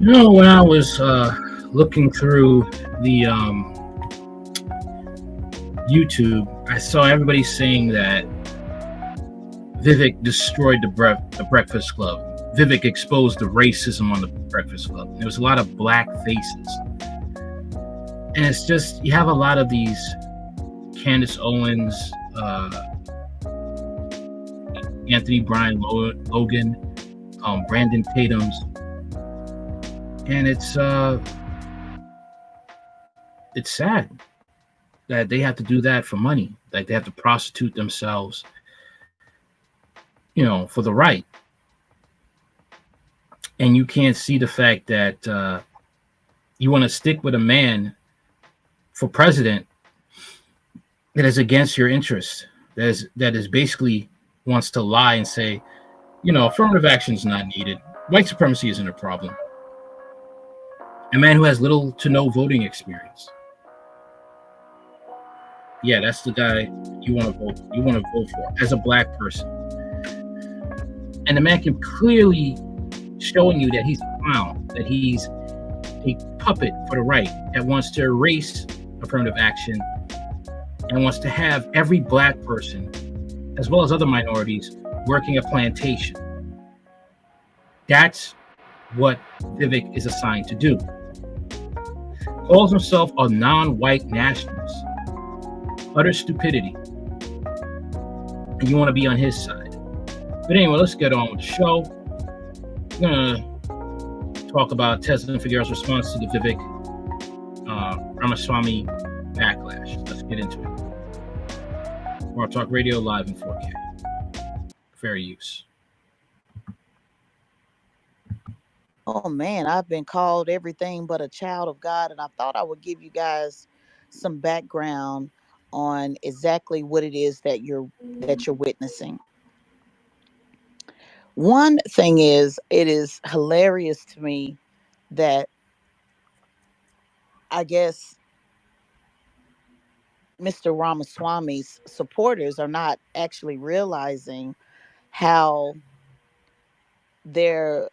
When I was looking through the YouTube, I saw everybody saying that Vivek destroyed the Breakfast Club. Vivek exposed the racism on the Breakfast Club. There was a lot of black faces, and it's just you have a lot of these Candace Owens, Anthony Bryan Logan, Brandon Tatum's, and it's sad that they have to do that for money. Like they have to prostitute themselves, for the right. And you can't see the fact that you want to stick with a man for president that is against your interests, that is basically wants to lie and say, affirmative action is not needed. White supremacy isn't a problem. A man who has little to no voting experience. Yeah, that's the guy you want to vote. You want to vote for as a black person. And the man can clearly showing you that he's a clown, that he's a puppet for the right that wants to erase affirmative action and wants to have every black person, as well as other minorities, working a plantation. That's what Vivek is assigned to do. Calls himself a non-white nationalist. Utter stupidity. And you want to be on his side. But anyway, let's get on with the show. We're going to talk about Tezlyn Figaro's response to the Vivek Ramaswamy backlash. Let's get into it. War Talk Radio live in 4K. Fair use. Oh man, I've been called everything but a child of God, and I thought I would give you guys some background on exactly what it is that you're witnessing. One thing is, it is hilarious to me that I guess Mr. Ramaswamy's supporters are not actually realizing how their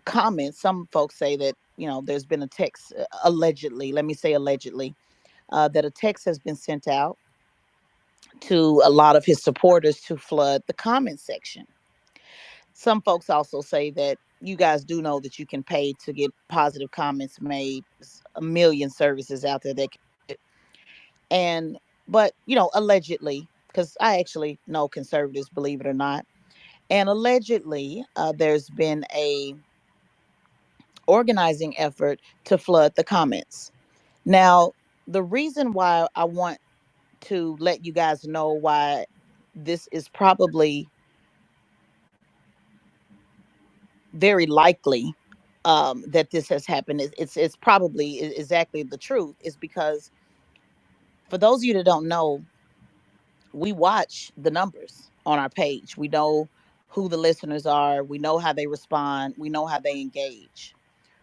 comments. Some folks say that there's been a text, allegedly. Let me say allegedly, that a text has been sent out to a lot of his supporters to flood the comment section. Some folks also say that you guys do know that you can pay to get positive comments made. There's a million services out there that can do it. And but allegedly, because I actually know conservatives, believe it or not, and allegedly there's been a organizing effort to flood the comments. Now, the reason why I want to let you guys know why this is probably very likely that this has happened is it's probably exactly the truth, is because for those of you that don't know, we watch the numbers on our page. We know who the listeners are. We know how they respond. We know how they engage.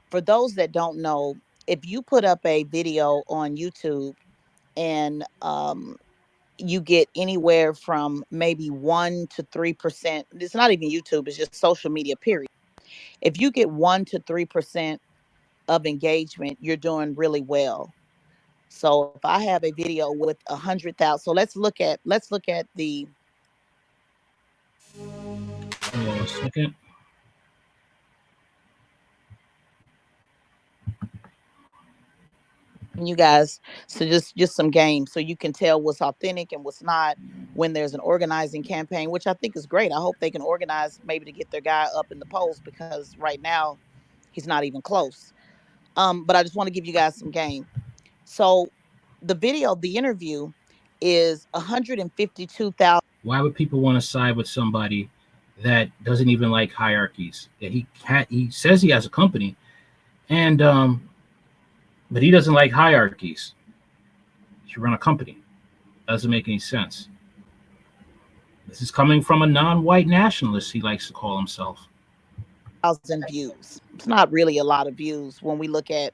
For those that don't know, if you put up a video on YouTube and you get anywhere from maybe 1 to 3%, it's not even YouTube, it's just social media, period. If you get 1 to 3% of engagement, you're doing really well. So if I have a video with 100,000, so let's look at the. Hold on a second. You guys, so just some games so you can tell what's authentic and what's not when there's an organizing campaign, which I think is great. I hope they can organize maybe to get their guy up in the polls, because right now he's not even close. But I just want to give you guys some game. So the interview is 152,000. Why would people want to side with somebody that doesn't even like hierarchies? That he says he has a company, and but he doesn't like hierarchies. He should run a company. Doesn't make any sense. This is coming from a non-white nationalist, he likes to call himself. Views. It's not really a lot of views when we look at,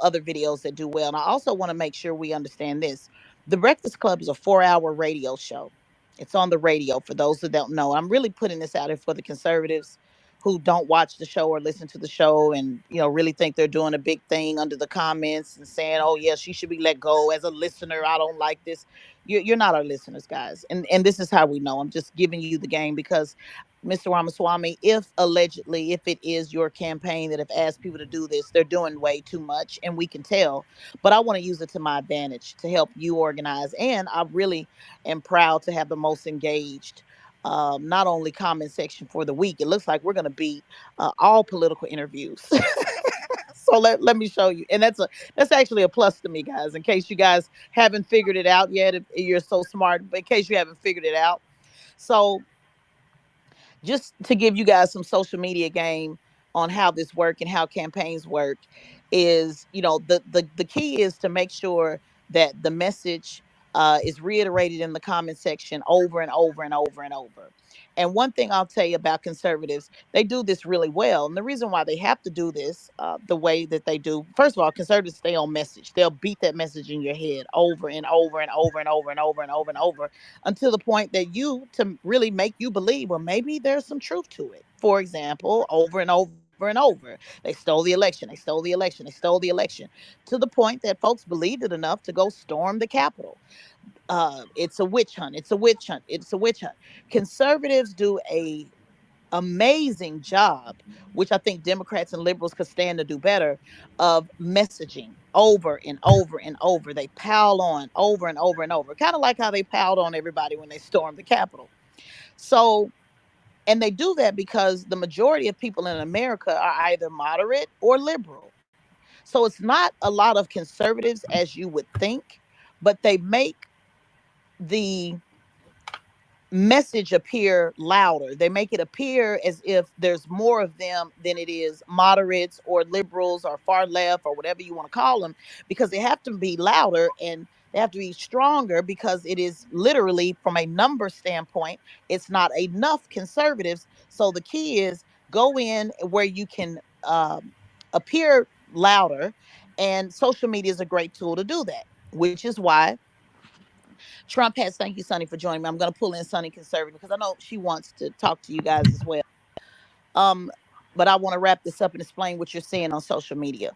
other videos that do well. And I also want to make sure we understand this. The Breakfast Club is a 4-hour radio show. It's on the radio for those that don't know. I'm really putting this out here for the conservatives who don't watch the show or listen to the show and really think they're doing a big thing under the comments and saying, oh yeah, she should be let go. As a listener, I don't like this. You're not our listeners, guys, and this is how we know. I'm just giving you the game because Mr. Ramaswamy, if allegedly, if it is your campaign that have asked people to do this, they're doing way too much, and we can tell. But I want to use it to my advantage to help you organize, and I really am proud to have the most engaged not only comment section for the week. It looks like we're going to beat all political interviews. So let me show you, and that's actually a plus to me, guys. In case you guys haven't figured it out yet, if you're so smart, but in case you haven't figured it out, so just to give you guys some social media game on how this work and how campaigns work is, the key is to make sure that the message is reiterated in the comment section over and over and over and over. And one thing I'll tell you about conservatives, they do this really well. And the reason why they have to do this the way that they do, first of all, conservatives stay on message. They'll beat that message in your head over and over and over and over and over and over and over until the point that to really make you believe, well, maybe there's some truth to it. For example, over and over and over, they stole the election, they stole the election, they stole the election, to the point that folks believed it enough to go storm the Capitol. It's a witch hunt. It's a witch hunt. It's a witch hunt. Conservatives do a amazing job, which I think Democrats and liberals could stand to do better, of messaging over and over and over. They pile on over and over and over, kind of like how they piled on everybody when they stormed the Capitol. So, and they do that because the majority of people in America are either moderate or liberal. So it's not a lot of conservatives as you would think, but they make the message appear louder. They make it appear as if there's more of them than it is moderates or liberals or far left or whatever you want to call them, because they have to be louder and they have to be stronger, because it is literally, from a number standpoint, it's not enough conservatives. So the key is go in where you can appear louder, and social media is a great tool to do that, which is why Trump has, thank you, Sonnie, for joining me. I'm going to pull in Sonnie Conservative because I know she wants to talk to you guys as well. Um, but I want to wrap this up and explain what you're seeing on social media.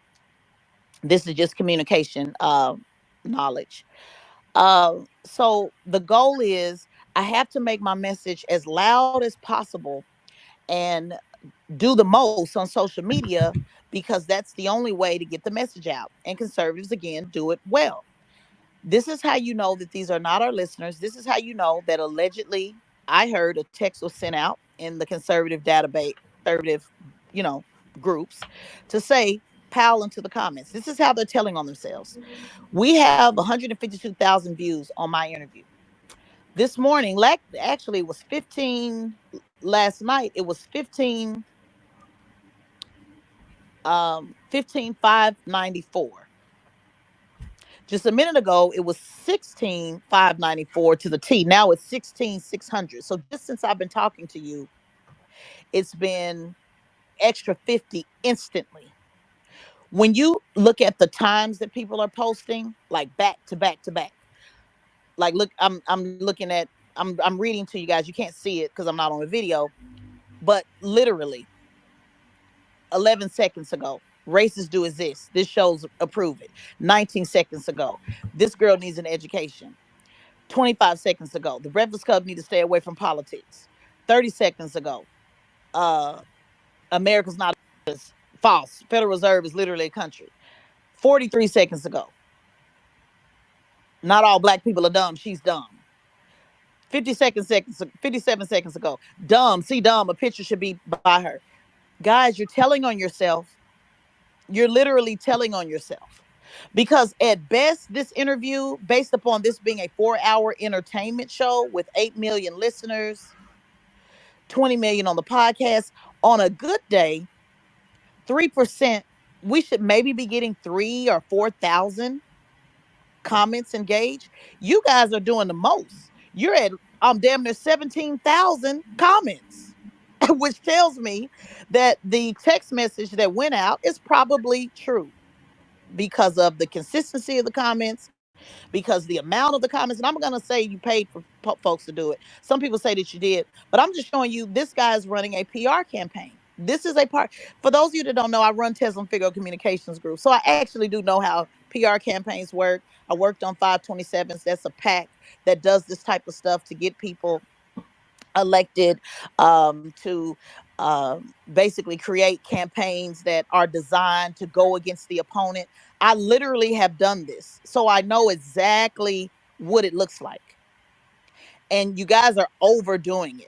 This is just communication knowledge. So the goal is I have to make my message as loud as possible and do the most on social media, because that's the only way to get the message out. And conservatives, again, do it well. This is how you know that these are not our listeners. This is how you know that allegedly I heard a text was sent out in the conservative database, conservative, you know, groups to say, pal into the comments. This is how they're telling on themselves. We have 152,000 views on my interview. This morning, actually, it was 15 last night. It was 15,594. Just a minute ago, it was 16,594 to the T. Now it's 16,600. So just since I've been talking to you, it's been extra 50 instantly. When you look at the times that people are posting, like back to back to back, like look, I'm looking at, I'm reading to you guys. You can't see it because I'm not on a video, but literally 11 seconds ago, racist do exist. This shows approve it. 19 seconds ago, this girl needs an education. 25 seconds ago, the Breakfast Club need to stay away from politics. 30 seconds ago, uh, America's not false. Federal Reserve is literally a country. 43 seconds ago, not all black people are dumb. She's dumb. 57 seconds ago, dumb. See dumb. A picture should be by her. Guys, you're telling on yourself. You're literally telling on yourself. Because at best, this interview, based upon this being a 4-hour entertainment show with 8 million listeners, 20 million on the podcast, on a good day, 3%, we should maybe be getting 3 or 4,000 comments engaged. You guys are doing the most. You're at damn near 17,000 comments, which tells me that the text message that went out is probably true because of the consistency of the comments, because the amount of the comments. And I'm going to say you paid for folks to do it. Some people say that you did, but I'm just showing you this guy is running a PR campaign. This is a part. For those of you that don't know, I run Tezlyn Figaro Communications Group. So I actually do know how PR campaigns work. I worked on 527s. That's a pack that does this type of stuff to get people elected, to basically create campaigns that are designed to go against the opponent. I literally have done this. So I know exactly what it looks like. And you guys are overdoing it.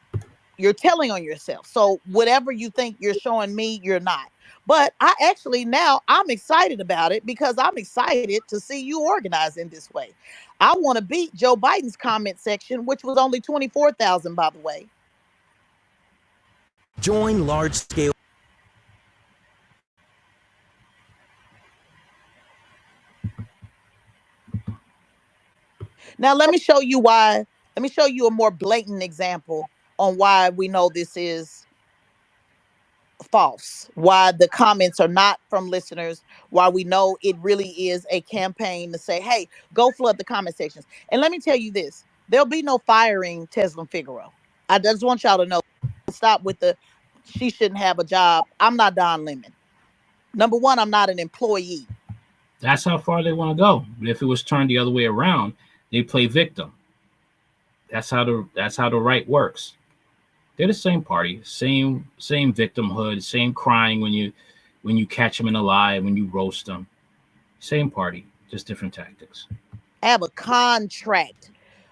You're telling on yourself. So whatever you think you're showing me, you're not. But I actually now I'm excited about it because I'm excited to see you organize in this way. I want to beat Joe Biden's comment section, which was only 24,000, by the way. Join large scale. Now let me show you why. Let me show you a more blatant example on why we know this is false, why the comments are not from listeners, why we know it really is a campaign to say, hey, go flood the comment sections. And let me tell you this, there'll be no firing Tezlyn Figaro. I just want y'all to know, stop with the she shouldn't have a job. I'm not Don Lemon. Number one, I'm not an employee. That's how far they want to go. But if it was turned the other way around, they play victim. That's how the right works. They're the same party, same victimhood, same crying when you catch them in a lie, when you roast them. Same party, just different tactics. I have a contract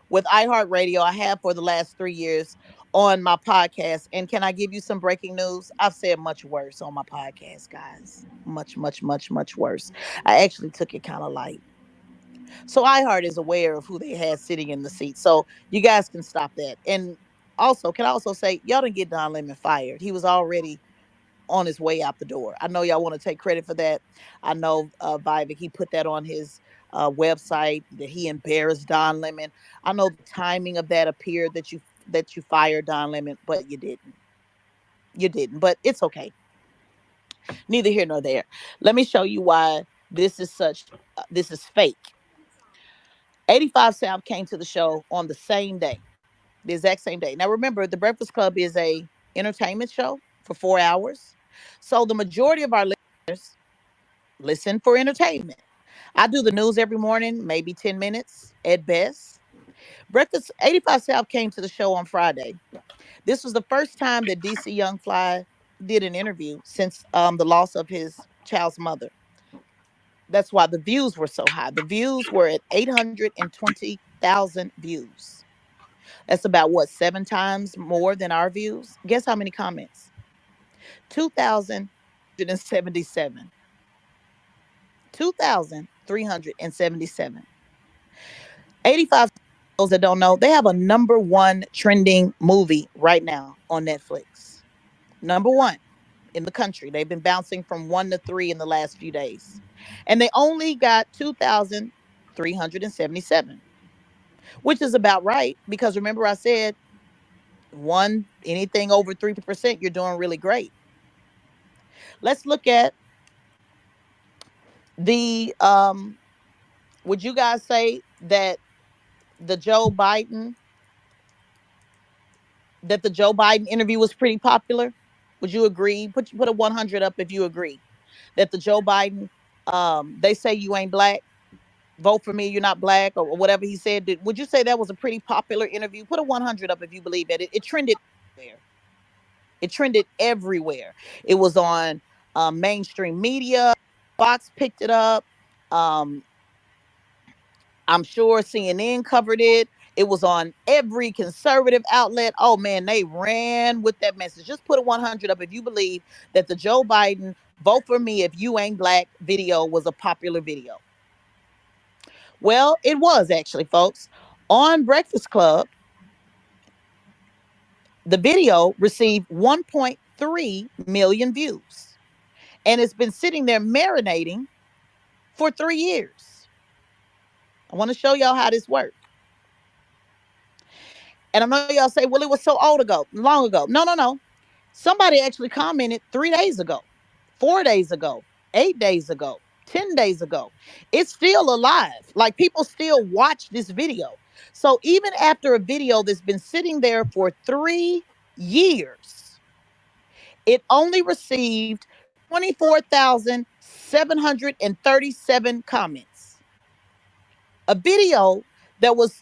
with iHeartRadio. I have for the last 3 years on my podcast. And can I give you some breaking news? I've said much worse on my podcast, guys. Much, much, much, much worse. I actually took it kind of light. So iHeart is aware of who they had sitting in the seat. So you guys can stop that. And also, can I also say, y'all didn't get Don Lemon fired. He was already on his way out the door. I know y'all want to take credit for that. I know Vivek, he put that on his website that he embarrassed Don Lemon. I know the timing of that appeared that you fired Don Lemon, but you didn't. You didn't. But it's okay. Neither here nor there. Let me show you why this is fake. 85 South came to the show on the same day, the exact same day. Now remember, the Breakfast Club is a entertainment show for 4 hours. So the majority of our listeners listen for entertainment. I do the news every morning, maybe 10 minutes at best. Breakfast 85 South came to the show on Friday. This was the first time that DC Young Fly did an interview since the loss of his child's mother. That's why the views were so high. The views were at 820,000 views. That's about what, 7 times more than our views? Guess how many comments? 2,377. 2,377. 85, those that don't know, they have a number one trending movie right now on Netflix. Number one in the country. They've been bouncing from one to three in the last few days. And they only got 2,377, which is about right because remember I said anything over 3%, you're doing really great. Let's look at the would you guys say that the Joe Biden the Joe Biden interview was pretty popular? Would you agree? Put a 100 up if you agree that the Joe Biden, they say you ain't black, vote for me, you're not black, or whatever he said. Would you say that was a pretty popular interview? Put a 100 up if you believe that it trended everywhere. It trended everywhere. It was on mainstream media. Fox picked it up. Um, I'm sure CNN covered it. It was on every conservative outlet. Oh man, they ran with that message. Just put a 100 up if you believe that the Joe Biden vote for me if you ain't black video was a popular video. Well, it was actually, folks. On Breakfast Club, the video received 1.3 million views and it's been sitting there marinating for 3 years. I want to show y'all how this works. And I know y'all say, well, it was so long ago. No, no, no. Somebody actually commented 3 days ago, 4 days ago, 8 days ago, 10 days ago. It's still alive. Like people still watch this video. So even after a video that's been sitting there for 3 years, It only received 24,737 comments. A video that was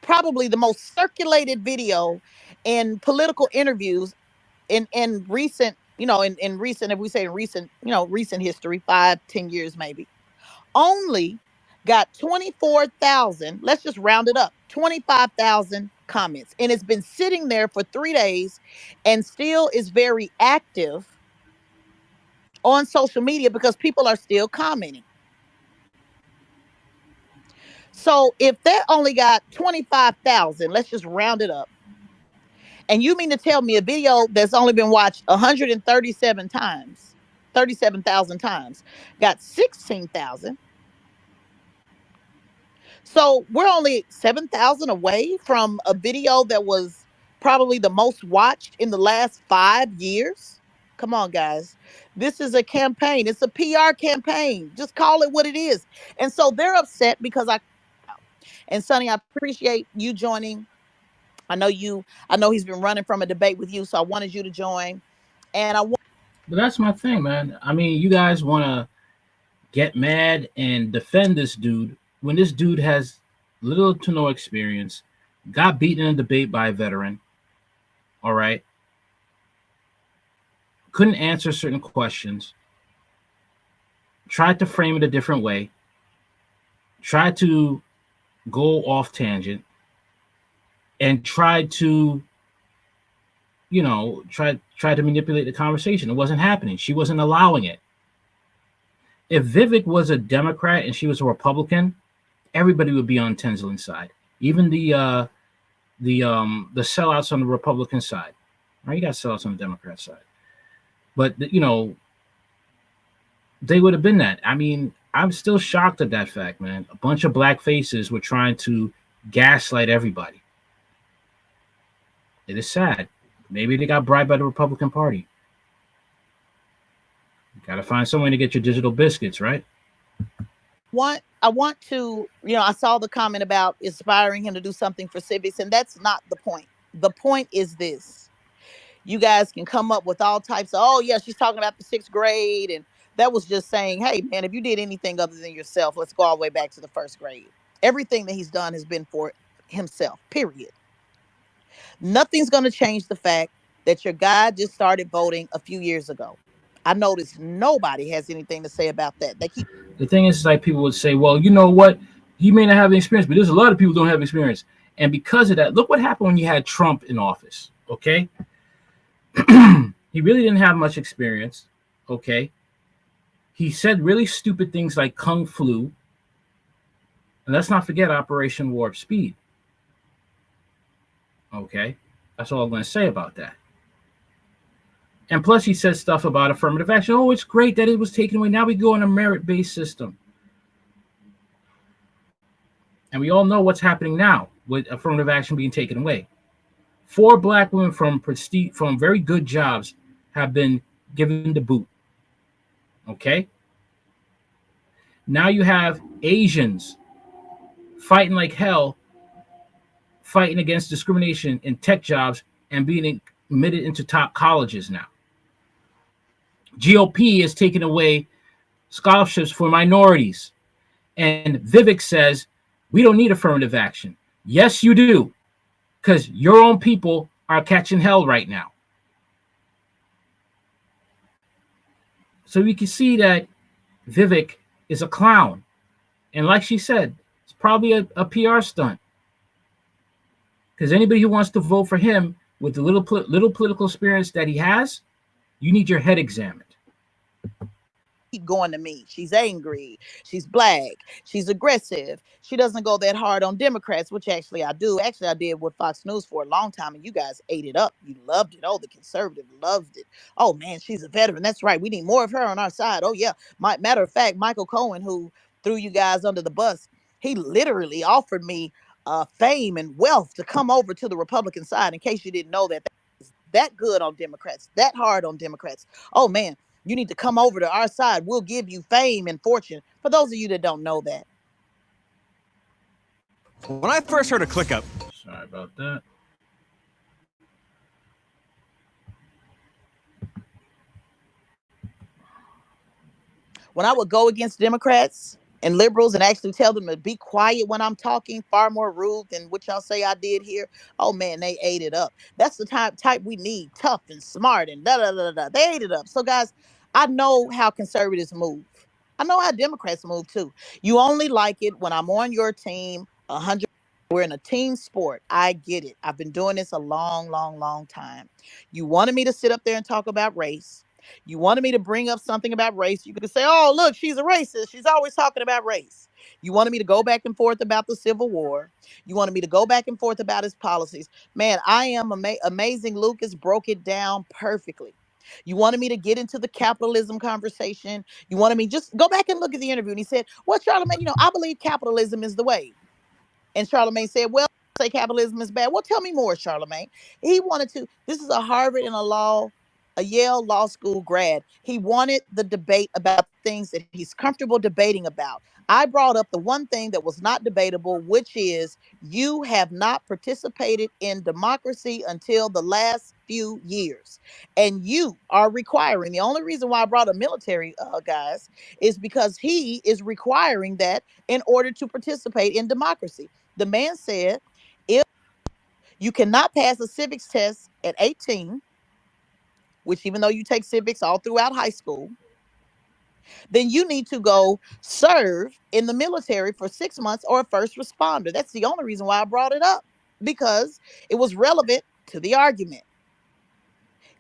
probably the most circulated video in political interviews in recent, in recent, if we say in recent, recent history, 5-10 years maybe, only got 24,000, let's just round it up, 25,000 comments. And it's been sitting there for 3 days and still is very active on social media because people are still commenting. So if that only got 25,000, let's just round it up. And you mean to tell me a video that's only been watched 137 times, 37,000 times, got 16,000? So we're only 7,000 away from a video that was probably the most watched in the last 5 years. Come on, guys. This is a campaign. It's a PR campaign. Just call it what it is. And so they're upset because and Sonnie, I appreciate you joining. I know he's been running from a debate with you, so I wanted you to join. And I want But that's my thing, man. I mean, you guys want to get mad and defend this dude when this dude has little to no experience, got beaten in a debate by a veteran, all right, couldn't answer certain questions, tried to frame it a different way, tried to go off tangent, and tried to, try to manipulate the conversation. It wasn't happening. She wasn't allowing it. If Vivek was a Democrat and she was a Republican, everybody would be on Tezlyn's side. Even the sellouts on the Republican side. Right? You got sellouts on the Democrat side. But they would have been that. I mean, I'm still shocked at that fact, man. A bunch of black faces were trying to gaslight everybody. It is sad. Maybe they got bribed by the Republican Party. You got to find some way to get your digital biscuits, right? I want to, I saw the comment about inspiring him to do something for civics, and that's not the point. The point is this. You guys can come up with all types of, oh yeah, she's talking about the 6th grade, and that was just saying, hey man, if you did anything other than yourself, let's go all the way back to the 1st grade. Everything that he's done has been for himself, period. Nothing's going to change the fact that your guy just started voting a few years ago. I noticed nobody has anything to say about that. They keep The thing is, like people would say, well, you know what? He may not have any experience, but there's a lot of people who don't have experience. And because of that, look what happened when you had Trump in office, okay? He really didn't have much experience, okay? He said really stupid things like Kung Flu. And let's not forget Operation Warp Speed. Okay? That's all I'm going to say about that. And plus, he said stuff about affirmative action. Oh, it's great that it was taken away. Now we go on a merit-based system. And we all know what's happening now with affirmative action being taken away. 4 black women from very good jobs have been given the boot. Okay? Now you have Asians fighting like hell, fighting against discrimination in tech jobs and being admitted into top colleges now. GOP is taking away scholarships for minorities. And Vivek says, we don't need affirmative action. Yes, you do. Because your own people are catching hell right now. So we can see that Vivek is a clown. And like she said, it's probably a PR stunt. Because anybody who wants to vote for him with the little political experience that he has, you need your head examined. keep going to me. She's angry. She's black. She's aggressive. She doesn't go that hard on Democrats, which actually I do. Actually, I did with Fox News for a long time, and you guys ate it up. You loved it. Oh, the conservative loved it. Oh man, she's a veteran. That's right. We need more of her on our side. Oh yeah. Matter of fact, Michael Cohen, who threw you guys under the bus, he literally offered me fame and wealth to come over to the Republican side. In case you didn't know that, that good on Democrats, that hard on Democrats. Oh man, you need to come over to our side. We'll give you fame and fortune. For those of you that don't know that. When I first heard a ClickUp. Sorry about that. when I would go against Democrats and liberals and actually tell them to be quiet when I'm talking, far more rude than what y'all say I did here. Oh man, they ate it up. That's the type we need, tough and smart and da da da da. They ate it up. So guys, I know how conservatives move. I know how Democrats move too. You only like it when I'm on your team. 100. We're in a team sport. I get it. I've been doing this a long, long, long time. You wanted me to sit up there and talk about race. You wanted me to bring up something about race. You could say, oh, look, she's a racist. She's always talking about race. You wanted me to go back and forth about the Civil War. You wanted me to go back and forth about his policies. Man, I am amazing. Lucas broke it down perfectly. You wanted me to get into the capitalism conversation. You wanted me just go back and look at the interview. And he said, well, Charlamagne, I believe capitalism is the way. And Charlamagne said, well, say capitalism is bad. Well, tell me more, Charlamagne. He wanted to, this is a Harvard and a Yale Law School grad. He wanted the debate about things that he's comfortable debating about. I brought up the one thing that was not debatable, which is you have not participated in democracy until the last few years. And you are requiring, the only reason why I brought a military guys is because he is requiring that in order to participate in democracy. The man said, if you cannot pass a civics test at 18, which even though you take civics all throughout high school, then you need to go serve in the military for 6 months or a first responder. That's the only reason why I brought it up, because it was relevant to the argument.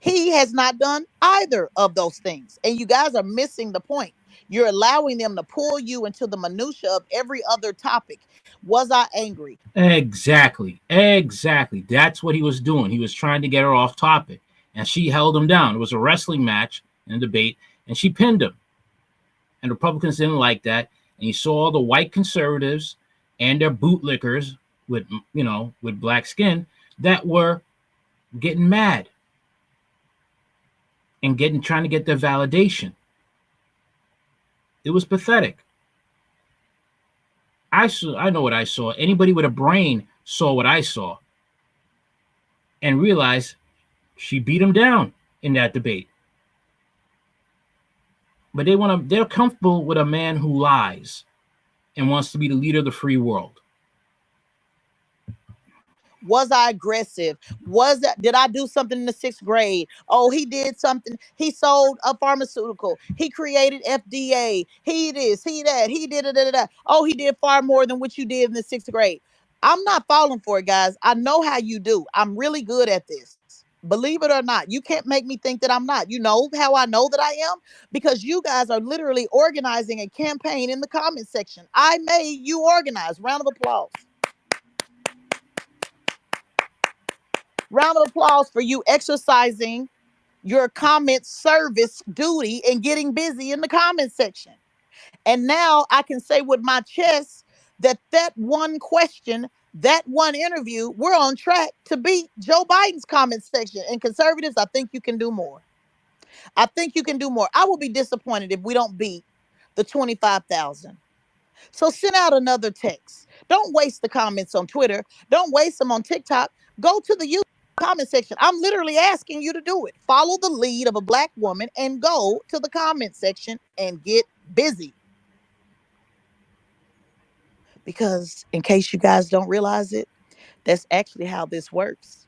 He has not done either of those things. And you guys are missing the point. You're allowing them to pull you into the minutia of every other topic. Was I angry? Exactly. Exactly. That's what he was doing. He was trying to get her off topic. And she held him down. It was a wrestling match in a debate, and she pinned him. And Republicans didn't like that. And you saw all the white conservatives and their bootlickers with, with black skin that were getting mad and trying to get their validation. It was pathetic. I know what I saw. Anybody with a brain saw what I saw and realized she beat him down in that debate. But they're comfortable with a man who lies and wants to be the leader of the free world. Was I aggressive? Did I do something in the 6th grade? Oh, he did something. He sold a pharmaceutical. He created FDA. He this, he that, he did it. Oh, he did far more than what you did in the 6th grade. I'm not falling for it, guys. I know how you do. I'm really good at this. Believe it or not, you can't make me think that I'm not. You know how I know that I am? Because you guys are literally organizing a campaign in the comment section. I made you organize. Round of applause. Round of applause for you exercising your comment service duty and getting busy in the comment section. And now I can say with my chest that one question, that one interview, we're on track to beat Joe Biden's comment section. And conservatives, I think you can do more. I think you can do more. I will be disappointed if we don't beat the 25,000. So send out another text. Don't waste the comments on Twitter. Don't waste them on TikTok. Go to the YouTube comment section. I'm literally asking you to do it. Follow the lead of a black woman and go to the comment section and get busy. Because in case you guys don't realize it, that's actually how this works.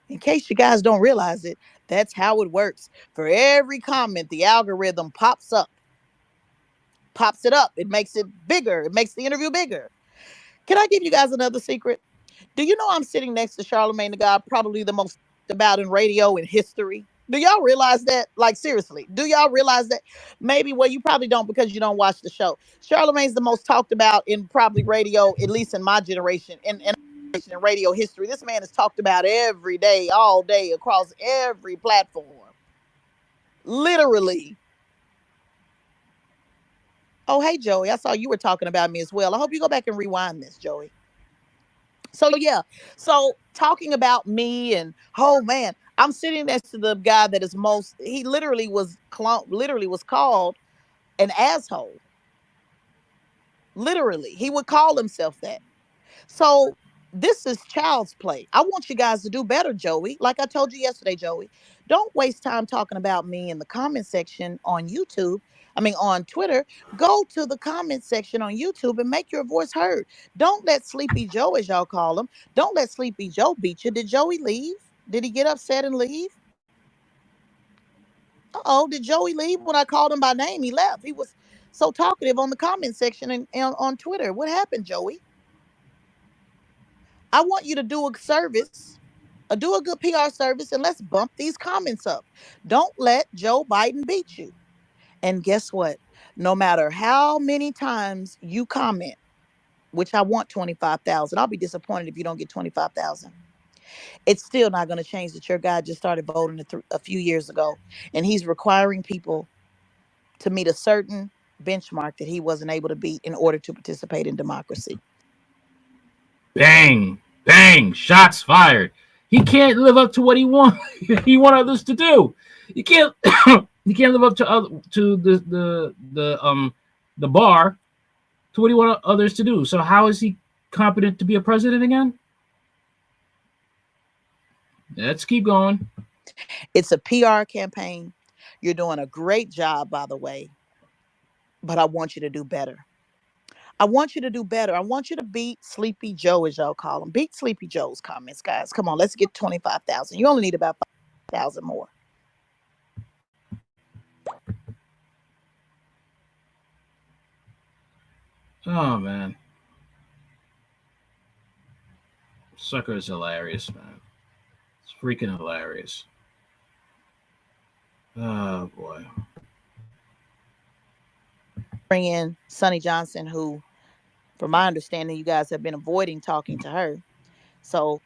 In case you guys don't realize it, that's how it works. For every comment, the algorithm pops it up. It makes it bigger. It makes the interview bigger. Can I give you guys another secret? Do you know I'm sitting next to Charlamagne the God, probably the most about in radio in history? Do y'all realize that? Like, seriously, do y'all realize that? Maybe, well, you probably don't because you don't watch the show. Charlamagne's the most talked about in probably radio, at least in my generation, in radio history. This man is talked about every day, all day, across every platform. Literally. Oh, hey, Joey, I saw you were talking about me as well. I hope you go back and rewind this, Joey. So yeah, so talking about me and oh man, I'm sitting next to the guy that is most. He literally was called an asshole. Literally, he would call himself that. So This is child's play. I want you guys to do better, Joey. Like I told you yesterday, Joey, don't waste time talking about me in the comment section on YouTube. I mean, on Twitter. Go to the comment section on YouTube and make your voice heard. Don't let Sleepy Joe, as y'all call him, don't let Sleepy Joe beat you. Did Joey leave? Did he get upset and leave? Uh-oh, did Joey leave? When I called him by name, he left. He was so talkative on the comment section and on Twitter. What happened, Joey? I want you to do a service, do a good PR service, and let's bump these comments up. Don't let Joe Biden beat you. And guess what? No matter how many times you comment, which I want 25,000, I'll be disappointed if you don't get 25,000. It's still not going to change that your guy just started voting a few years ago, and he's requiring people to meet a certain benchmark that he wasn't able to beat in order to participate in democracy. Bang, bang, shots fired. He can't live up to what he want. He want others to do. You can't. You can't live up to the bar to what he want others to do. So how is he competent to be a president again? Let's keep going. It's a PR campaign. You're doing a great job, by the way, but I want you to do better. I want you to do better. I want you to beat Sleepy Joe, as y'all call him. Beat Sleepy Joe's comments, guys. Come on, let's get 25,000. You only need about 5,000 more. Oh man, Sucker is hilarious, man. It's freaking hilarious. Oh boy. Bring in Sonnie Johnson, who, from my understanding, you guys have been avoiding talking to her. So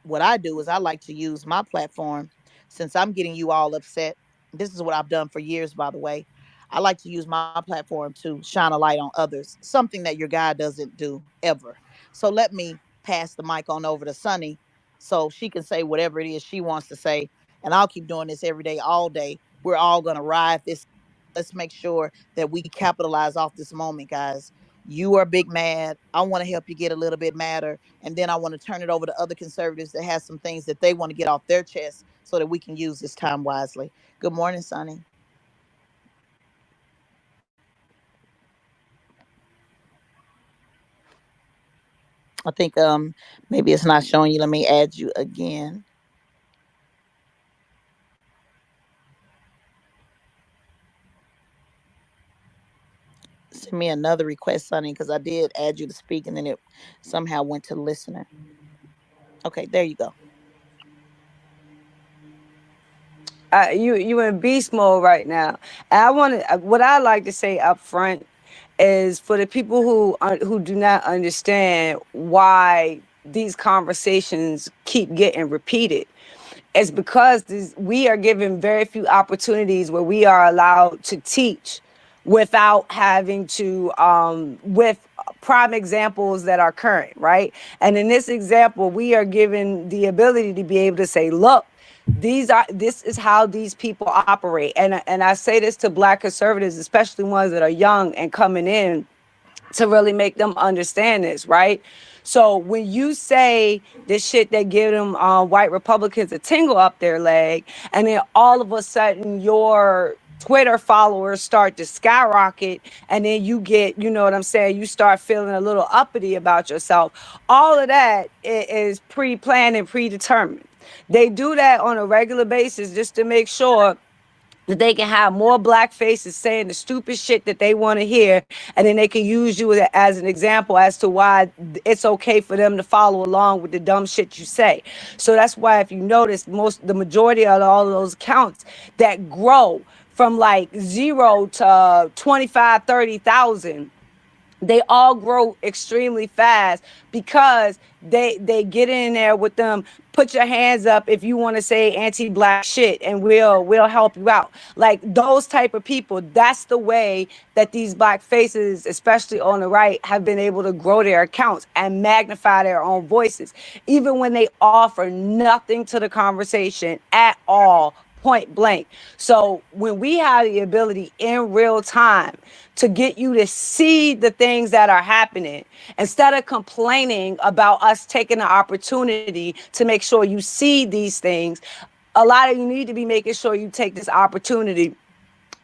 what I do is I like to use my platform, since I'm getting you all upset. This is what I've done for years, by the way. I like to use my platform to shine a light on others, something that your guy doesn't do ever. So let me pass the mic on over to Sonnie so she can say whatever it is she wants to say. And I'll keep doing this every day, all day. We're all going to ride this. Let's make sure that we capitalize off this moment, guys. You are big mad. I want to help you get a little bit madder. And then I want to turn it over to other conservatives that have some things that they want to get off their chest so that we can use this time wisely. Good morning, Sonnie. I think maybe it's not showing you. Let me add you again. Send me another request, Sonnie, because I did add you to speak and then it somehow went to listener. Okay, there you go. You in beast mode right now. And I want to. What I like to say up front is for the people who do not understand why these conversations keep getting repeated. It's because we are given very few opportunities where we are allowed to teach without having to with prime examples that are current, right? And in this example, we are given the ability to be able to say, look, this is how these people operate. And I say this to Black conservatives, especially ones that are young and coming in, to really make them understand this, right? So when you say this shit that give them white Republicans a tingle up their leg, and then all of a sudden your Twitter followers start to skyrocket, and then you get, you know what I'm saying, you start feeling a little uppity about yourself. All of that is pre-planned and predetermined. They do that on a regular basis just to make sure that they can have more Black faces saying the stupid shit that they want to hear, and then they can use you as an example as to why it's okay for them to follow along with the dumb shit you say. So that's why, if you notice, the majority of all of those accounts that grow from like 0 to 25, 30,000, they all grow extremely fast because they get in there with them. Put your hands up if you want to say anti-Black shit, and we'll help you out. Like those type of people, that's the way that these Black faces, especially on the right, have been able to grow their accounts and magnify their own voices, even when they offer nothing to the conversation at all point blank. So when we have the ability in real time to get you to see the things that are happening, instead of complaining about us taking the opportunity to make sure you see these things, a lot of you need to be making sure you take this opportunity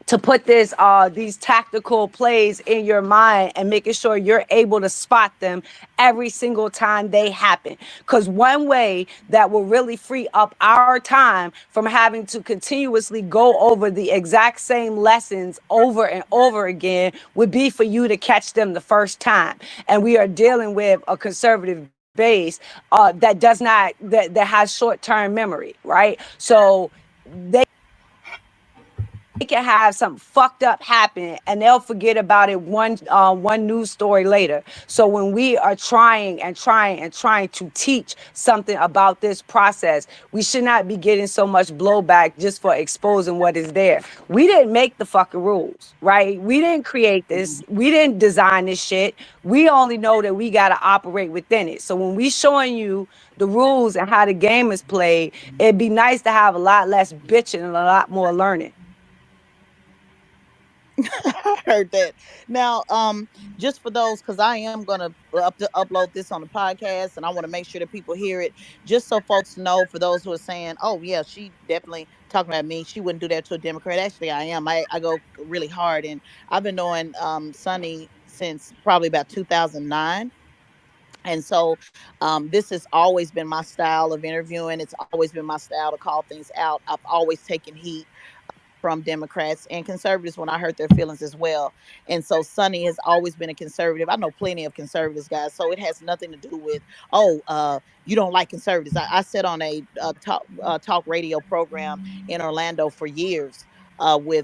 to put these tactical plays in your mind and making sure you're able to spot them every single time they happen. Because one way that will really free up our time from having to continuously go over the exact same lessons over and over again would be for you to catch them the first time. And we are dealing with a conservative base that has short-term memory, right? So they can have something fucked up happen and they'll forget about it one news story later. So when we are trying to teach something about this process, we should not be getting so much blowback just for exposing what is there. We didn't make the fucking rules, right? We didn't create this. We didn't design this shit. We only know that we got to operate within it. So when we showing you the rules and how the game is played, it'd be nice to have a lot less bitching and a lot more learning. I heard that. Now, just for those, because I am gonna upload this on the podcast, and I want to make sure that people hear it, just so folks know. For those who are saying, "Oh yeah, she definitely talking about me. She wouldn't do that to a Democrat." Actually, I am. I go really hard, and I've been knowing Sonnie since probably about 2009. And so this has always been my style of interviewing. It's always been my style to call things out. I've always taken heat from Democrats and conservatives when I hurt their feelings as well. And so Sonnie has always been a conservative. I know plenty of conservatives, guys. So it has nothing to do with, you don't like conservatives. I sat on a talk radio program in Orlando for years.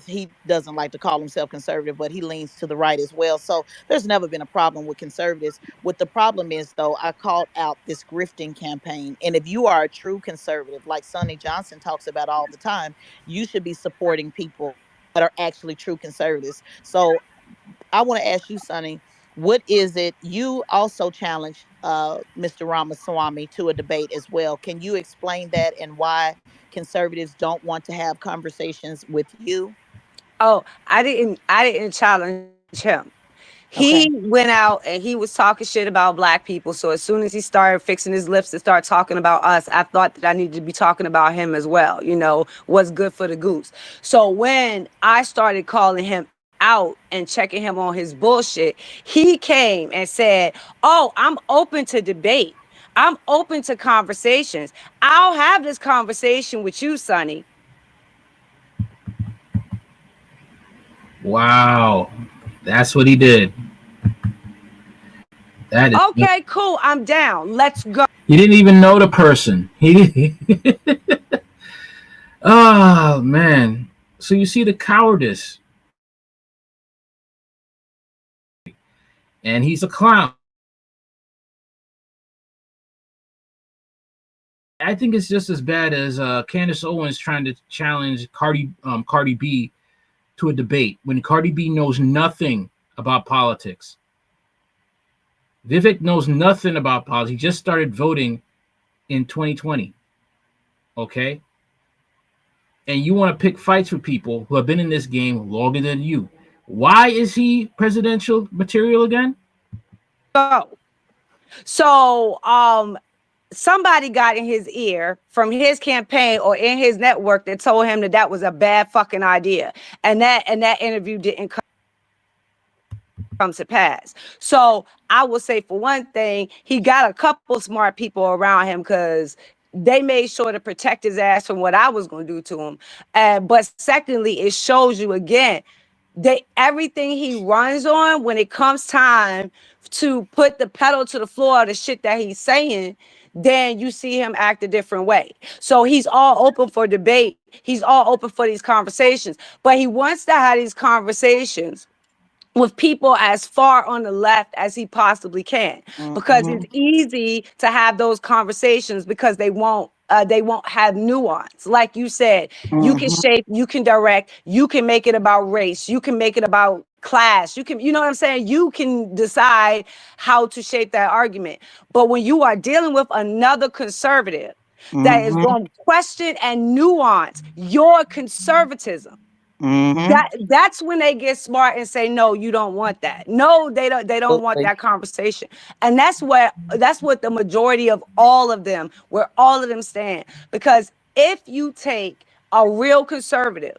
He doesn't like to call himself conservative, but he leans to the right as well. So there's never been a problem with conservatives. What the problem is, though, I called out this grifting campaign. And if you are a true conservative, like Sonnie Johnson talks about all the time, you should be supporting people that are actually true conservatives. So I want to ask you, Sonnie, what is it? You also challenged Mr. Ramaswamy to a debate as well. Can you explain that and why conservatives don't want to have conversations with you? Oh, I didn't challenge him. He Okay. went out and he was talking shit about black people. So as soon as he started fixing his lips to start talking about us, I thought that I needed to be talking about him as well. What's good for the goose. So when I started calling him out and checking him on his bullshit, he came and said, "Oh, I'm open to debate. I'm open to conversations. I'll have this conversation with you, Sonnie." Wow, that's what he did. That is. Okay, cool. I'm down. Let's go. He didn't even know the person. He. Oh man. So you see the cowardice, and he's a clown. I think it's just as bad as Candace Owens trying to challenge Cardi B to a debate when Cardi B knows nothing about politics. Vivek knows nothing about politics. He just started voting in 2020. Okay? And you want to pick fights with people who have been in this game longer than you. Why is he presidential material again? Go. So, somebody got in his ear from his campaign or in his network that told him that that was a bad fucking idea, and that interview didn't come to pass. So I will say, for one thing, he got a couple smart people around him because they made sure to protect his ass from what I was going to do to him. But secondly, it shows you again that everything he runs on, when it comes time to put the pedal to the floor of the shit that he's saying, then you see him act a different way. So he's all open for debate. He's all open for these conversations, but he wants to have these conversations with people as far on the left as he possibly can, because Mm-hmm. it's easy to have those conversations because they won't have nuance. Like you said, you can Mm-hmm. shape, you can direct, you can make it about race, you can make it about class, you know what I'm saying? You can decide how to shape that argument. But when you are dealing with another conservative that is going to question and nuance your conservatism. That's when they get smart and say, no, you don't want that. No, they don't want that conversation. And that's what the majority of all of them, where all of them stand. Because if you take a real conservative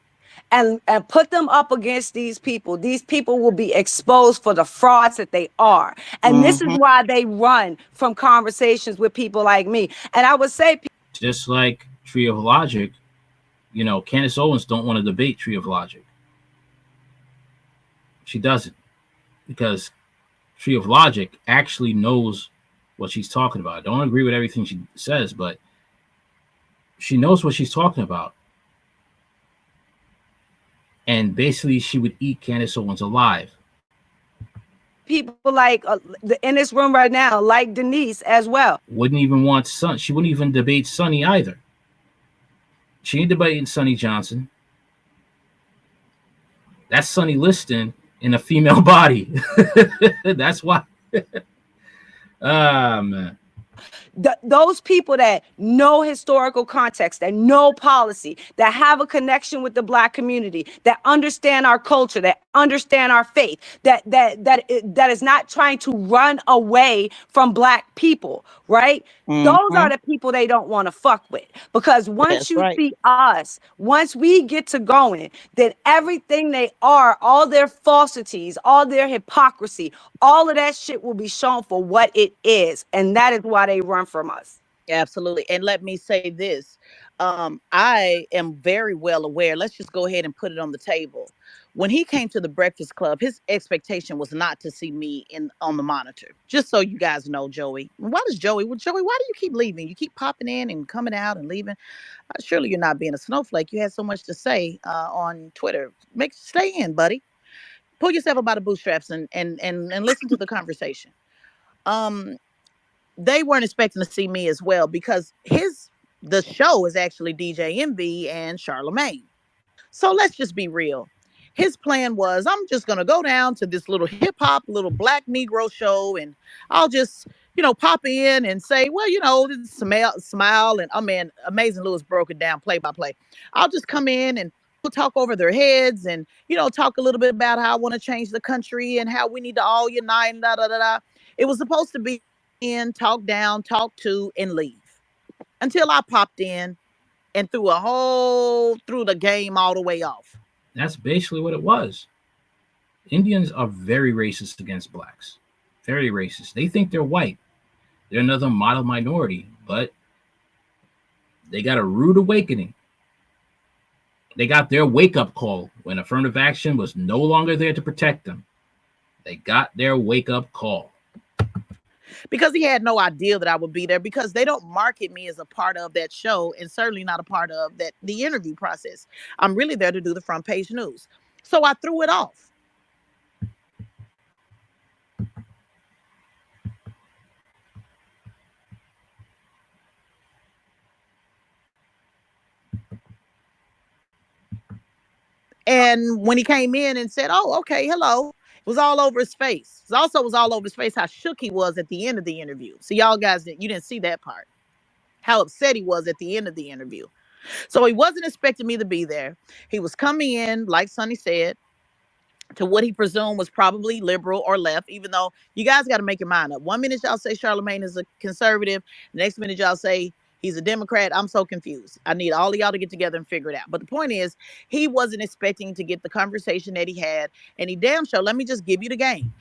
and put them up against these people will be exposed for the frauds that they are. And this is why they run from conversations with people like me. And I would say, just like Tree of Logic, you know, Candace Owens don't want to debate Tree of Logic. She doesn't, because Tree of Logic actually knows what she's talking about. I don't agree with everything she says, but she knows what she's talking about. And basically, she would eat Candace Owens alive. People like in this room right now, like Denise as well. Wouldn't even want Son. She wouldn't even debate Sonnie either. She ain't debating Sonnie Johnson. That's Sonnie Liston in a female body. That's why. Ah, man. Those people that know historical context, that know policy, that have a connection with the Black community, that understand our culture, that understand our faith, that is not trying to run away from Black people, right? Those are the people they don't want to fuck with. Because once you see us, once we get to going, then everything they are, all their falsities, all their hypocrisy, all of that shit will be shown for what it is. And that is why they run from us. Absolutely. And let me say this. I am very well aware. Let's just go ahead and put it on the table. When he came to the Breakfast Club, his expectation was not to see me on the monitor. Just so you guys know, Joey. Why does Joey? Well, Joey, why do you keep leaving? You keep popping in and coming out and leaving. Surely you're not being a snowflake. You had so much to say on Twitter. Stay in, buddy. Pull yourself up by the bootstraps and listen to the conversation. They weren't expecting to see me as well, because the show is actually DJ Envy and Charlemagne. So let's just be real. His plan was, I'm just going to go down to this little hip hop, little Black Negro show, and I'll just, pop in and say, well, this smile. And Amazing Lewis broke it down play by play. I'll just come in and talk over their heads and, talk a little bit about how I want to change the country and how we need to all unite and da, da, da, da. It was supposed to be in, talk down, talk to, and leave. Until I popped in and threw the game all the way off. That's basically what it was. Indians are very racist against Blacks. Very racist. They think they're white. They're another model minority, but they got a rude awakening. They got their wake-up call when affirmative action was no longer there to protect them. They got their wake-up call. Because he had no idea that I would be there, because they don't market me as a part of that show, and certainly not a part of the interview process. I'm really there to do the front page news. So I threw it off. And when he came in and said, oh, okay, hello, it was all over his face. It also was all over his face how shook he was at the end of the interview. So y'all guys, you didn't see that part. How upset he was at the end of the interview. So he wasn't expecting me to be there. He was coming in, like Sonnie said, to what he presumed was probably liberal or left, even though you guys got to make your mind up. 1 minute y'all say Charlemagne is a conservative. Next minute y'all say he's a Democrat. I'm so confused. I need all of y'all to get together and figure it out. But the point is, he wasn't expecting to get the conversation that he had. And he damn sure, let me just give you the game.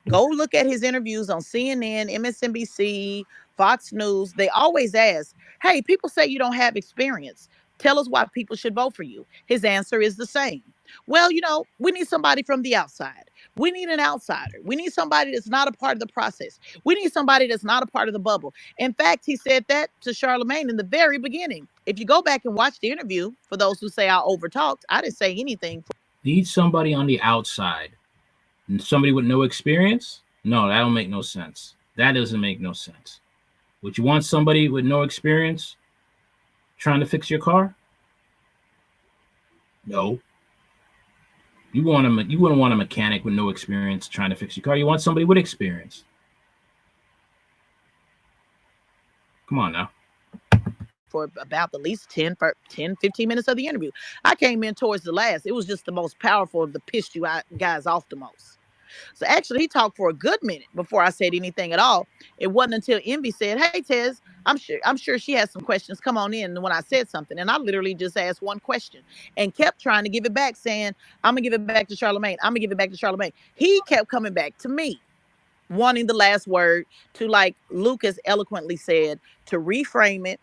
Go look at his interviews on CNN, MSNBC, Fox News. They always ask, hey, people say you don't have experience. Tell us why people should vote for you. His answer is the same. Well, we need somebody from the outside. We need an outsider. We need somebody that's not a part of the process. We need somebody that's not a part of the bubble. In fact, he said that to Charlemagne in the very beginning. If you go back and watch the interview, for those who say I overtalked, I didn't say anything. Need somebody on the outside. Somebody with no experience? No, that don't make no sense. That doesn't make no sense. Would you want somebody with no experience trying to fix your car? No. You wouldn't want a mechanic with no experience trying to fix your car. You want somebody with experience. Come on now. for about the least 10, 15 minutes of the interview. I came in towards the last. It was just the most powerful that pissed you guys off the most. So actually, he talked for a good minute before I said anything at all. It wasn't until Envy said, "Hey, Tez, I'm sure she has some questions. Come on in." And when I said something, and I literally just asked one question and kept trying to give it back, saying, "I'm gonna give it back to Charlamagne. I'm gonna give it back to Charlamagne." He kept coming back to me, wanting the last word to, like Lucas eloquently said, to reframe it,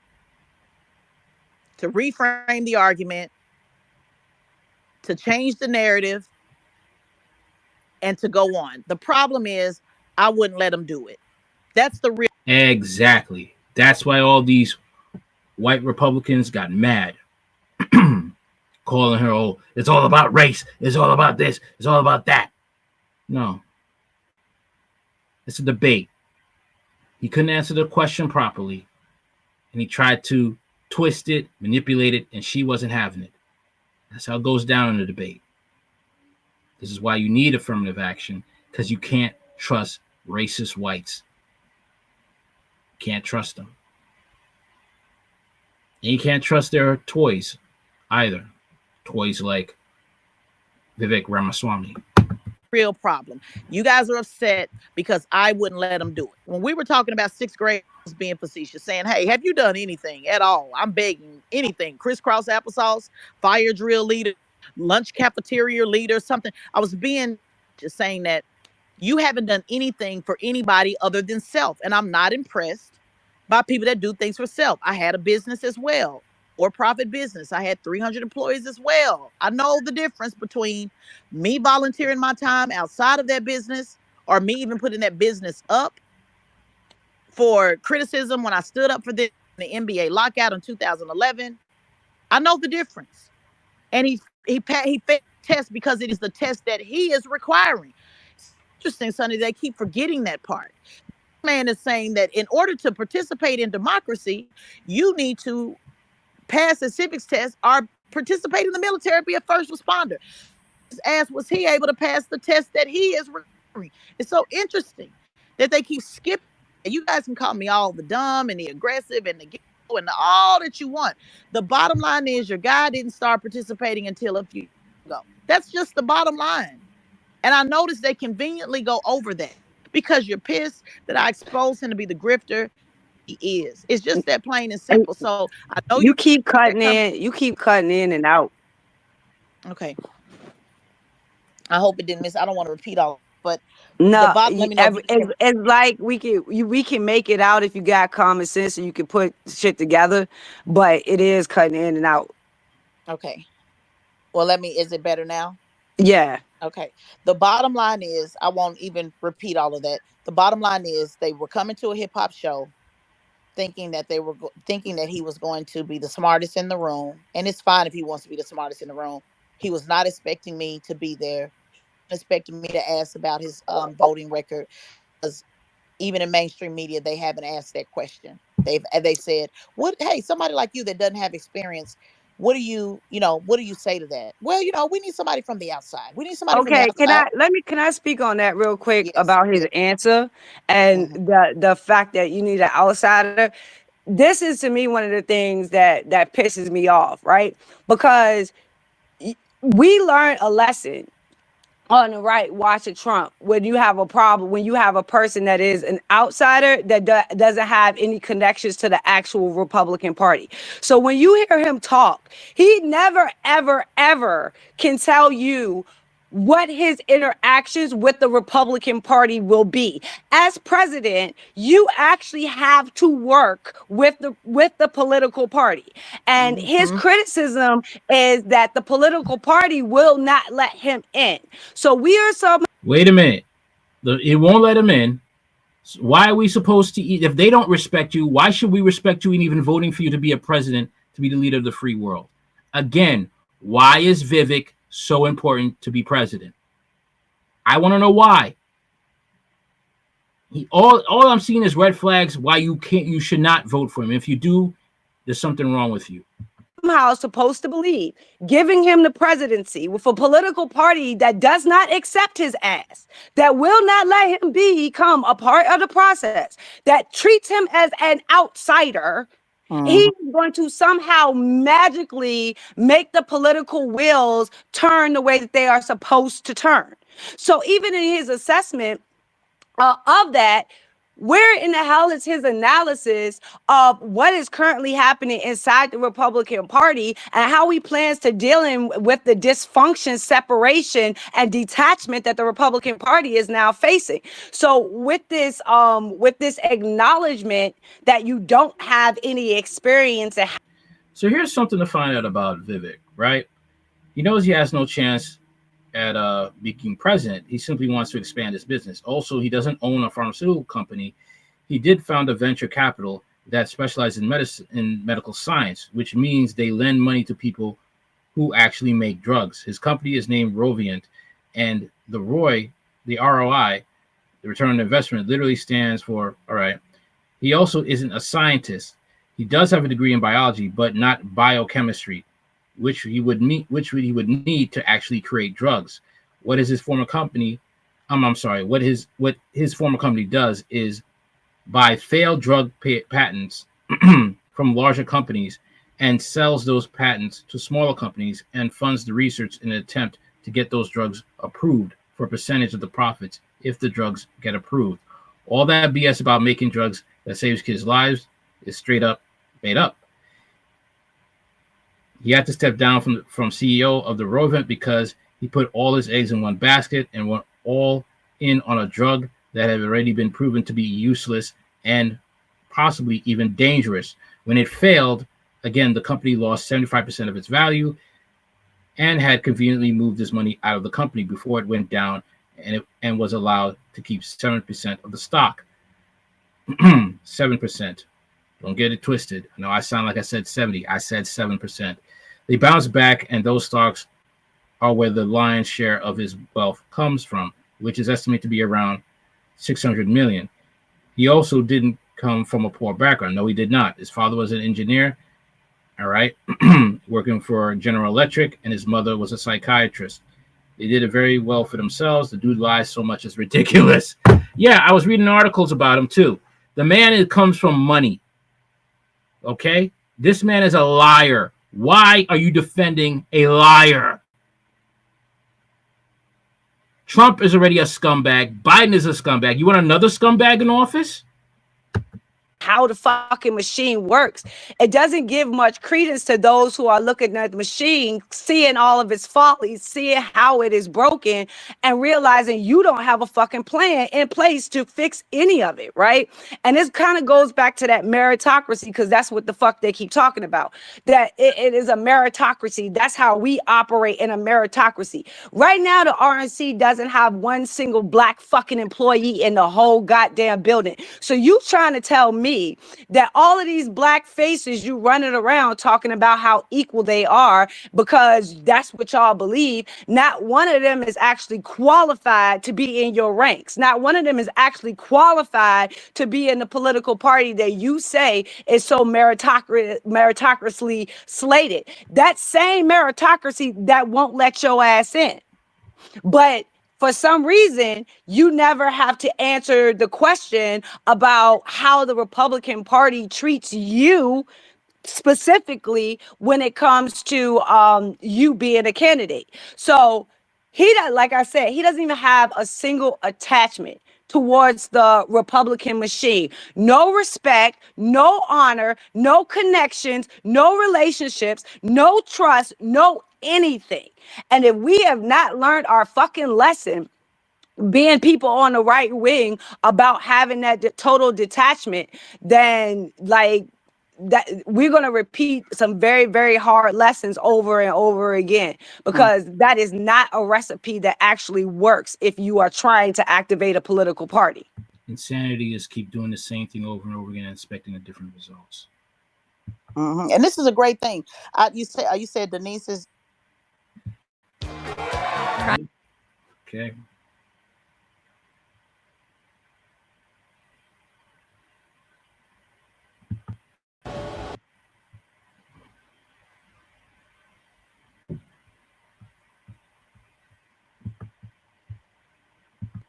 to reframe the argument, to change the narrative, and to go on. The problem is, I wouldn't let him do it. That's the real. Exactly. That's why all these white Republicans got mad, calling her, "Oh, it's all about race. It's all about this. It's all about that." No. It's a debate. He couldn't answer the question properly, and he tried to twist it, manipulate it, and she wasn't having it. That's how it goes down in a debate. This is why you need affirmative action, because you can't trust racist whites. Can't trust them. And you can't trust their toys either. Toys like Vivek Ramaswamy. Real problem. You guys are upset because I wouldn't let them do it. When we were talking about sixth grade, I was being facetious, saying, "Hey, have you done anything at all? I'm begging anything. Crisscross applesauce, fire drill leader, lunch cafeteria leader, something." I was being just saying that you haven't done anything for anybody other than self. And I'm not impressed by people that do things for self. I had a business as well, or profit business. I had 300 employees as well. I know the difference between me volunteering my time outside of that business, or me even putting that business up for criticism when I stood up for the NBA lockout in 2011. I know the difference. And he failed the test because it is the test that he is requiring. It's interesting, Sonny, they keep forgetting that part. Man is saying that in order to participate in democracy, you need to pass a civics test or participate in the military, be a first responder. Asked, was he able to pass the test that he is requiring? It's so interesting that they keep skipping. You guys can call me all the dumb and the aggressive and the all that you want. The bottom line is your guy didn't start participating until a few years ago. That's just the bottom line. And I noticed they conveniently go over that because you're pissed that I exposed him to be the grifter he is. It's just that plain and simple. So I know you keep cutting in. You keep cutting in and out. Okay. I hope it didn't miss. I don't want to repeat all, but no, let me know it's like we can make it out if you got common sense and you can put shit together, but it is cutting in and out. Okay. Well, is it better now? Yeah. Okay. The bottom line is, I won't even repeat all of that. The bottom line is they were coming to a hip hop show thinking that thinking that he was going to be the smartest in the room. And it's fine if he wants to be the smartest in the room. He was not expecting me to be there. He was expecting me to ask about his voting record, because even in mainstream media, they haven't asked that question. They've said, hey, somebody like you that doesn't have experience, what do you say to that? Well, we need somebody from the outside. We need somebody from the outside. Can I speak on that real quick about his answer and the fact that you need an outsider? This is, to me, one of the things that pisses me off, right? Because we learned a lesson on the right watching Trump when you have a problem, when you have a person that is an outsider that doesn't have any connections to the actual Republican Party. So when you hear him talk, he never, ever, ever can tell you what his interactions with the Republican Party will be. As president, you actually have to work with the political party. And his criticism is that the political party will not let him in. So we are Wait a minute. It won't let him in. So why are we supposed to eat? If they don't respect you, why should we respect you in even voting for you to be a president, to be the leader of the free world? Again, why is Vivek so important to be president? I want to know why. All I'm seeing is red flags why you should not vote for him. If you do, there's something wrong with you. Somehow supposed to believe giving him the presidency with a political party that does not accept his ass, that will not let him become a part of the process, that treats him as an outsider, Mhm. He's going to somehow magically make the political wheels turn the way that they are supposed to turn. So even in his assessment of that, where in the hell is his analysis of what is currently happening inside the Republican Party and how he plans to deal with the dysfunction, separation, and detachment that the Republican Party is now facing? So with this acknowledgement that you don't have any experience and So here's something to find out about Vivek, right? He knows he has no chance at becoming president. He simply wants to expand his business. Also, he doesn't own a pharmaceutical company. He did found a venture capital that specializes in medicine in medical science, which means they lend money to people who actually make drugs. His company is named Roviant, and the ROI, the return on investment, literally stands for all right. He also isn't a scientist. He does have a degree in biology, but not biochemistry, which he would need to actually create drugs. What is his former company? I'm sorry. What his former company does is buy failed drug patents from larger companies and sells those patents to smaller companies and funds the research in an attempt to get those drugs approved for a percentage of the profits if the drugs get approved. All that BS about making drugs that saves kids' lives is straight up made up. He had to step down from CEO of the Rovent because he put all his eggs in one basket and went all in on a drug that had already been proven to be useless and possibly even dangerous. When it failed, again, the company lost 75% of its value and had conveniently moved his money out of the company before it went down and was allowed to keep 7% of the stock. 7%. Don't get it twisted. I know I sound like I said 70. I said 7%. They bounced back, and those stocks are where the lion's share of his wealth comes from, which is estimated to be around 600 million. He also didn't come from a poor background. No, he did not. His father was an engineer, all right, working for General Electric, and his mother was a psychiatrist. They did it very well for themselves. The dude lies so much, it's ridiculous. Yeah, I was reading articles about him too. The man comes from money. Okay? This man is a liar. Why are you defending a liar? Trump is already a scumbag. Biden is a scumbag. You want another scumbag in office? how the fucking machine works. It doesn't give much credence to those who are looking at the machine, seeing all of its follies, seeing how it is broken, and realizing you don't have a fucking plan in place to fix any of it, right? And this kind of goes back to that meritocracy, because that's what the fuck they keep talking about. That it is a meritocracy. That's how we operate in a meritocracy. Right now, the RNC doesn't have one single black fucking employee in the whole goddamn building. So you trying to tell me that all of these black faces you running around talking about how equal they are because that's what y'all believe, not one of them is actually qualified to be in your ranks. Not one of them is actually qualified to be in the political party that you say is so meritocratically slated. That same meritocracy that won't let your ass in. But for some reason, you never have to answer the question about how the Republican Party treats you specifically when it comes to you being a candidate. So like I said, he doesn't even have a single attachment towards the Republican machine. No respect, no honor, no connections, no relationships, no trust, no anything. And if we have not learned our fucking lesson, being people on the right wing, about having that total detachment, then like that we're going to repeat some very, very hard lessons over and over again, because that is not a recipe that actually works if you are trying to activate a political party. Insanity is keep doing the same thing over and over again and expecting a different results. And this is a great thing. You said Denise is Okay.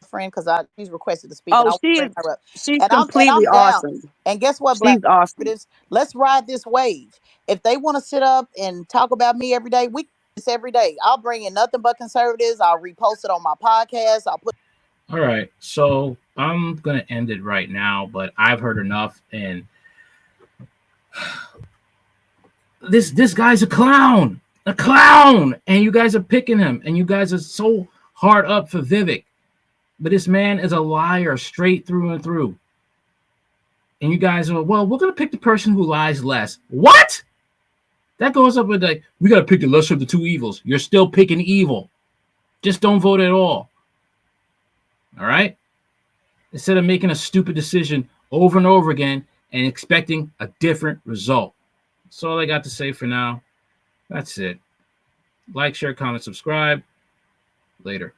friend because she's requested to speak, and Oh, I want to bring her up. she's And completely I'm down. awesome. And guess what, She's Black awesome. conservatives? Let's ride this wave. If they want to sit up and talk about me every day, we can do this every day. I'll bring in nothing but conservatives. I'll repost it on my podcast. I'll put. All right, so I'm gonna end it right now, but I've heard enough, and this guy's a clown, and you guys are picking him, and you guys are so hard up for Vivek, but this man is a liar straight through and through. And you guys are, well, we're gonna pick the person who lies less. What? That goes up with like, we gotta pick the lesser of the two evils. You're still picking evil. Just don't vote at all. All right? Instead of making a stupid decision over and over again and expecting a different result. That's all I got to say for now. That's it. Like, share, comment, subscribe. Later.